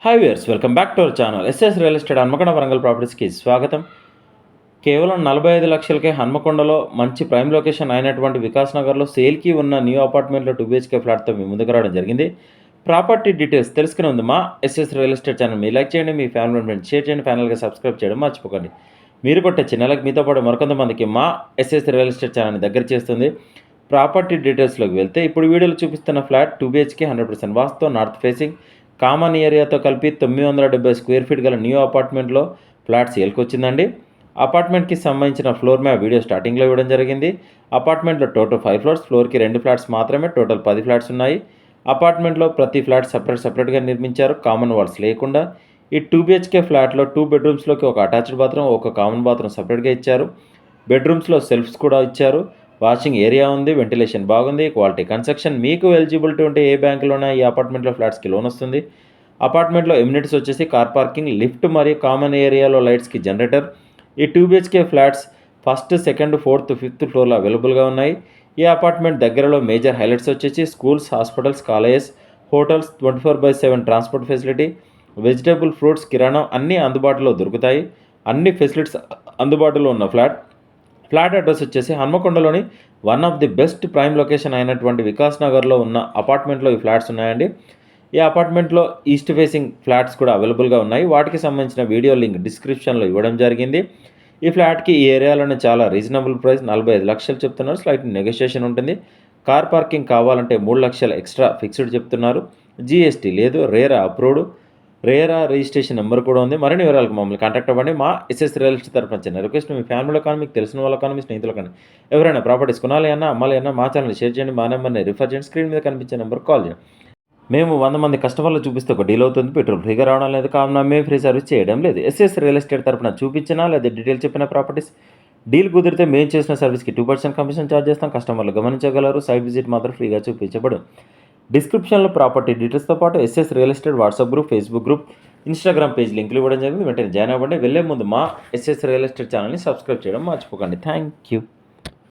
Hi viewers, welcome back to our channel. SS real estate Hanmakonda Warangal ప్రాపర్టీస్కి స్వాగతం. కేవలం 45 లక్షలకే హన్మకొండలో మంచి ప్రైమ్ లొకేషన్ అయినటువంటి వికాస్ నగర్లో సేల్కి ఉన్న న్యూ అపార్ట్మెంట్లో 2 BHK ఫ్లాట్తో మీ ముందుకు రావడం జరిగింది. ప్రాపర్టీ డీటెయిల్స్ తెలుసుకునే ఉంది మా ఎస్ఎస్ రియల్ ఎస్టేట్ ఛానల్ మీ లైక్ చేయండి, మీ ఫ్యామిలీ ఫ్రెండ్స్ షేర్ చేయండి, ఫైనల్గా సబ్స్క్రైబ్ చేయడం మర్చిపోకండి. మీరు కొట్టే చిన్నలకు మీతో పాటు మరికొంతమందికి మా ఎస్ఎస్ రియల్ ఎస్టేట్ ఛానల్ని దగ్గర చేస్తుంది. ప్రాపర్టీ డీటెయిల్స్లోకి వెళ్తే ఇప్పుడు వీడియోలో చూపిస్తున్న ఫ్లాట్ 2 BHK 100% వాస్తు, నార్త్ ఫేసింగ్, కామన్ ఏరియాతో కలిపి 970 స్క్వేర్ ఫీట్ గల న్యూ అపార్ట్మెంట్లో ఫ్లాట్ సేల్కి వచ్చిందండి. అపార్ట్మెంట్కి సంబంధించిన ఫ్లోర్ మ్యాప్ వీడియో స్టార్టింగ్లో ఇవ్వడం జరిగింది. అపార్ట్మెంట్లో టోటల్ 5 ఫ్లోర్స్, ఫ్లోర్కి 2 ఫ్లాట్స్ మాత్రమే, టోటల్ 10 ఫ్లాట్స్ ఉన్నాయి. అపార్ట్మెంట్లో ప్రతి ఫ్లాట్ సపరేట్గా నిర్మించారు, కామన్ వాల్స్ లేకుండా. ఈ 2 BHK ఫ్లాట్లో 2 బెడ్రూమ్స్లోకి ఒక అటాచ్డ్ బాత్రూమ్, ఒక కామన్ బాత్రూమ్ సపరేట్గా ఇచ్చారు. బెడ్రూమ్స్లో సెల్ఫ్స్ కూడా ఇచ్చారు. వాషింగ్ ఏరియా ఉంది, వెంటిలేషన్ బాగుంది, క్వాలిటీ కన్స్ట్రక్షన్. మీకు ఎలిజిబిలిటీ ఉంటే ఏ బ్యాంకులోనే ఈ అపార్ట్మెంట్లో ఫ్లాట్స్కి లోన్ వస్తుంది. అపార్ట్మెంట్లో ఎమ్యూనిటీస్ వచ్చేసి కార్ పార్కింగ్, లిఫ్ట్ మరియు కామన్ ఏరియాలో లైట్స్కి జనరేటర్. ఈ 2 BHK flats first, second, fourth, fifth ఫ్లోర్లో అవైలబుల్గా ఉన్నాయి. ఈ అపార్ట్మెంట్ దగ్గరలో మేజర్ హైలైట్స్ వచ్చేసి schools, hospitals, colleges, hotels, 24/7 transport facility, vegetable, fruits, కిరాణం అన్నీ అందుబాటులో దొరుకుతాయి. అన్ని ఫెసిలిటీస్ అందుబాటులో ఉన్న ఫ్లాట్ అడ్రస్ వచ్చేసి హన్మకొండలోని one of the best prime location అయినటువంటి వికాస్ నగర్లో ఉన్న అపార్ట్మెంట్లో ఈ ఫ్లాట్స్ ఉన్నాయండి. ఈ అపార్ట్మెంట్లో ఈస్ట్ ఫేసింగ్ ఫ్లాట్స్ కూడా అవైలబుల్గా ఉన్నాయి. వాటికి సంబంధించిన వీడియో లింక్ డిస్క్రిప్షన్లో ఇవ్వడం జరిగింది. ఈ ఫ్లాట్కి ఈ ఏరియాలోనే చాలా రీజనబుల్ ప్రైస్ 45 లక్షలు చెప్తున్నారు. స్లైట్ నెగోషియేషన్ ఉంటుంది. కార్ పార్కింగ్ కావాలంటే 3 లక్షలు ఎక్స్ట్రా ఫిక్స్డ్ చెప్తున్నారు. GST లేదు. రేరా రిజిస్ట్రేషన్ నెంబర్ కూడా ఉంది. మరిన్ని వివరాలకు మమ్మల్ని కాంటాక్ట్ అవ్వండి. మా ఎస్ఎస్ రియల్ ఎస్టేట్ తరఫున చిన్న రిక్వెస్ట్, మీ ఫ్యామిలీలో కానీ, మీకు తెలిసిన వాళ్ళ కానీ, మీ స్నేహితులు కానీ ఎవరైనా ప్రాపర్టీస్ కొనాలి అన్నా, అమ్మాలి అన్నా మా ఛానల్ షేర్ చేయండి. మా నెంబర్ని రిఫర్ చేయండి. స్క్రీన్ మీద కనిపించే నెంబర్ కాల్ చేయండి. మేము 100 మంది కస్టమర్లు చూపిస్తే ఒక డీల్ అవుతుంది. పెట్రోల్ ఫ్రీగా రావడం లేదు, కావున మేము ఫ్రీ సర్వీస్ చేయడం లేదు. ఎస్ఎస్ రియల్ ఎస్టేట్ తరఫున చూపించినా లేదా డీటెయిల్ చెప్పిన ప్రాపర్టీస్ డీల్ కుదిరితే మేము చేసిన సర్వీస్కి 2% కమిషన్ ఛార్జ్ చేస్తాం. కస్టమర్లు గమనించగలరు. సైట్ విజిట్ మాత్రం ఫ్రీగా చూపించబடும். డిస్క్రిప్షన్లో ప్రాపర్టీ డీటెయిల్స్తో పాటు SS real estate WhatsApp group, Facebook group, Instagram page లింకులు ఇవ్వడం జరిగింది. వెంటనే జాయిన్ అవ్వండి. వెళ్ళే ముందు మా ఎస్ఎస్ రియల్ ఎస్టేట్ ఛానల్ని సబ్స్క్రైబ్ చేయడం మర్చిపోకండి. Thank you.